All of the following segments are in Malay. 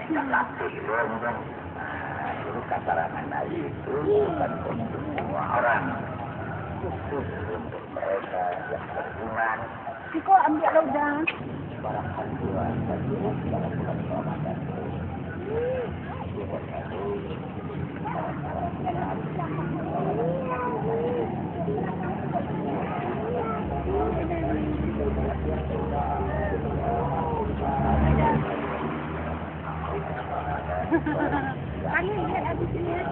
Tidak latih kan. Dulu kasarangan itu bukan untuk semua orang, khusus untuk mereka yang beriman. Kiko ambil udang. Barangkali Tuhan dan Tuhan dalam bulan Ramadan itu. Kali lihat habis ni. Ya.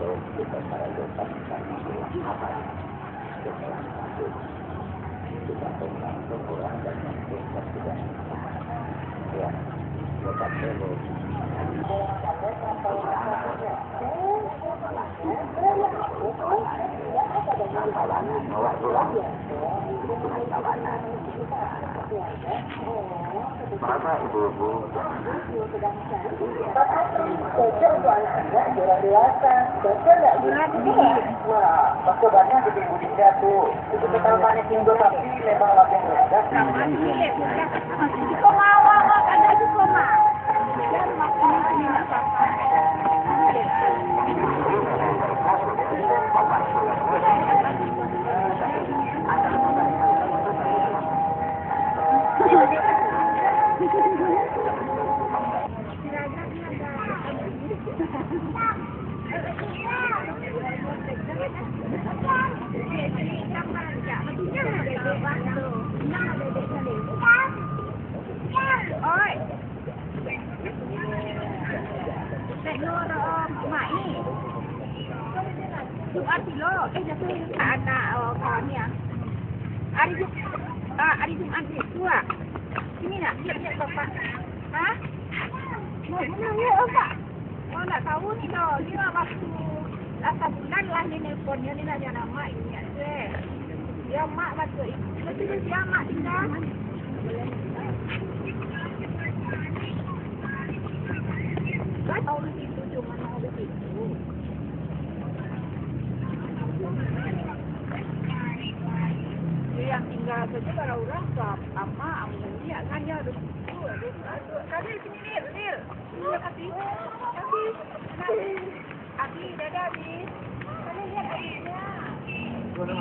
Kita para dosa sama apa setelah masuk kita mengantuk orang dan masuk sudah ya tetap perlu Bapak ibu-ibu cocok untuk anak anak di orang dewasa, cocok nggak gini? Wah, percobanya di Ibu Dinda tuh. Itu pertamanya tinggal tapi memang lapang belajar. Kau awal ada di koma. Dan makin tidak apa-apa. Ôi, Tệ lô rồi, mãi Chúng ăn thì lô, đây là tôi có nè Adi Jum ăn thịt chua Ini nak, lihat bapak Hah? Mau menanya apa? Oh nak tahu nih loh, ini mah waktu 8 bulan lah ini nelponnya, ini nanya nama ini aja Ya mak waktu itu, dia mak tinggal Gak tahu di situ, cuma mau di situ. Yang tinggal saja kalau orang sama ambilnya kan ya aduh kali sini Lil Abi dadah Abi kali lihat airnya Betul.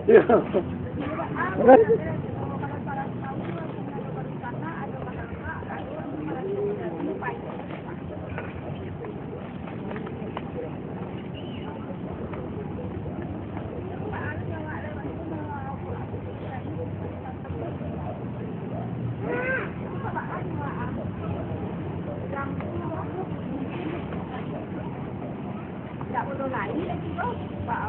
Ya. Tak boleh lagi lagi bos. Pak.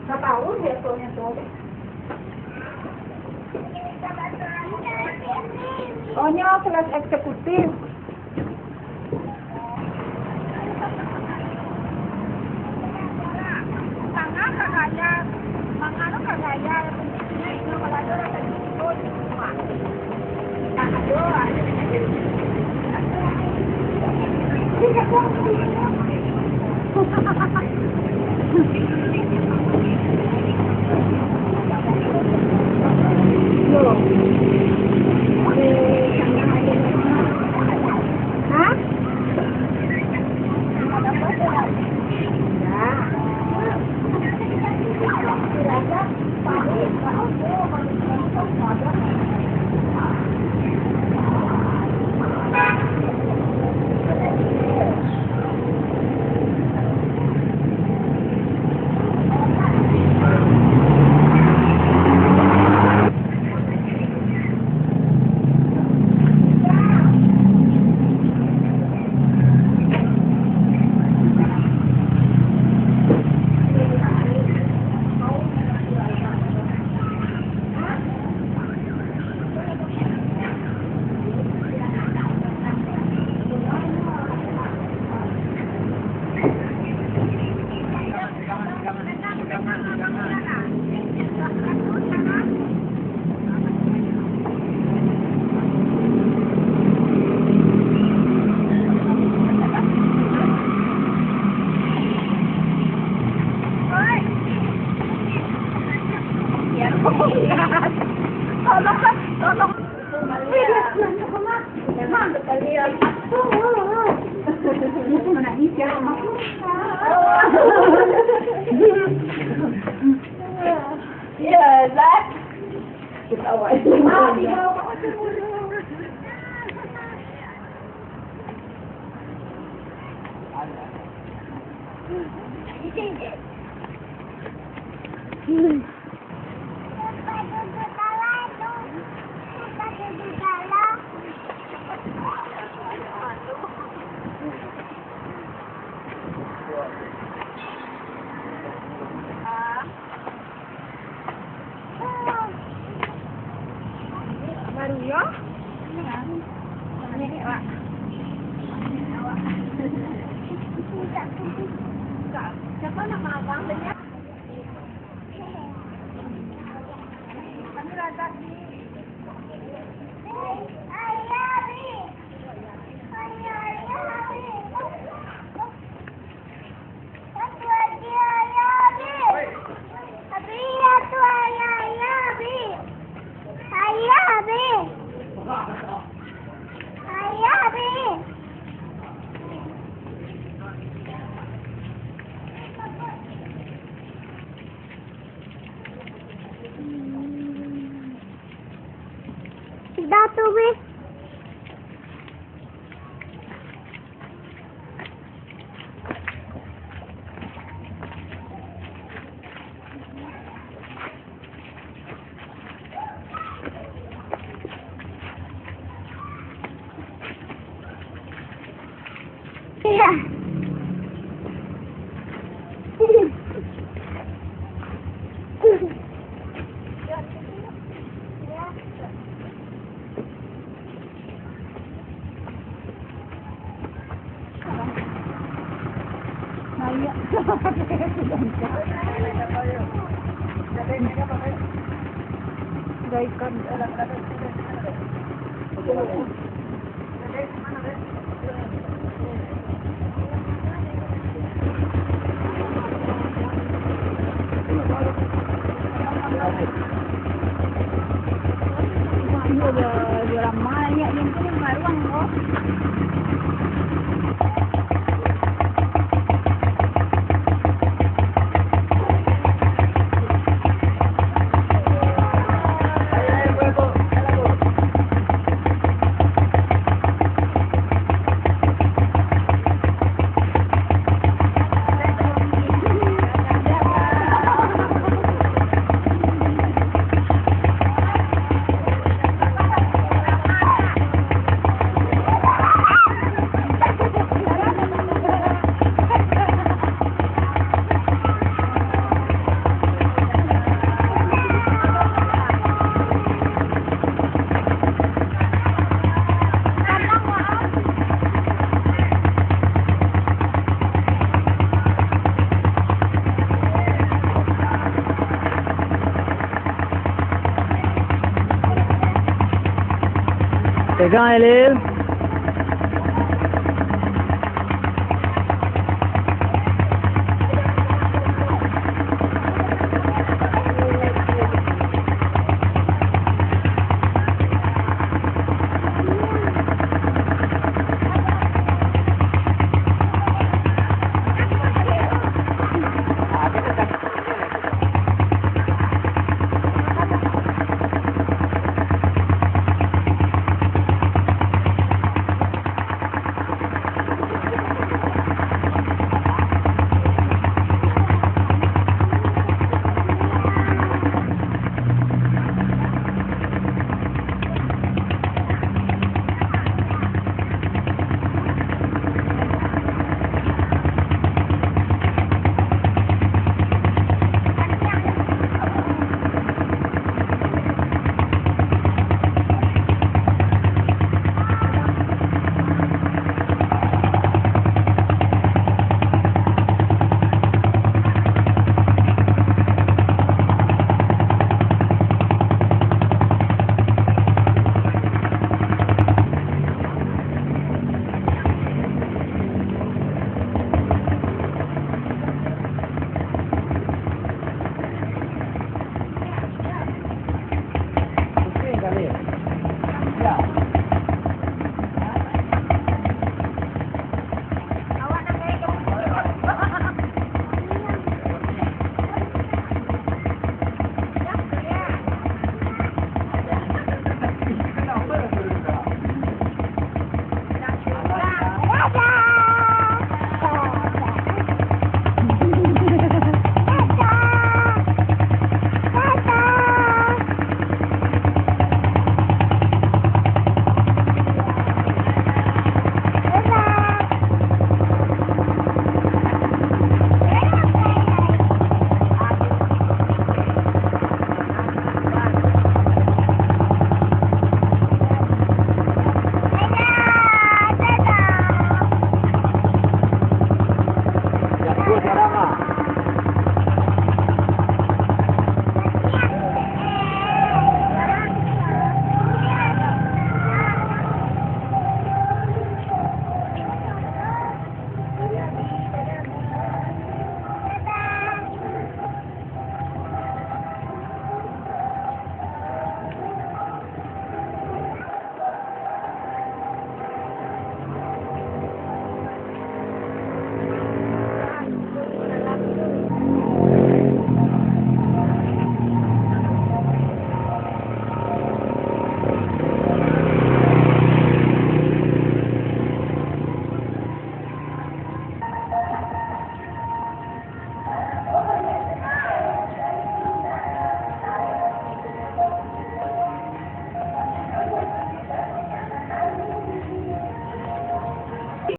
Nggak tahu dia soalnya tuh. Ohnya kelas eksekutif. Mangano kagaya, pentingnya itu kalau ada rasa itu cuma. Aduh. Tolong kan, tolong. Ya, Zat. Ketawa. Baru ya? Ini Pak. Siapa nama abang dia? Kami rada di Dah tu weh. Ya. Dia ramai yang ini maruang kok. Pegang Elil.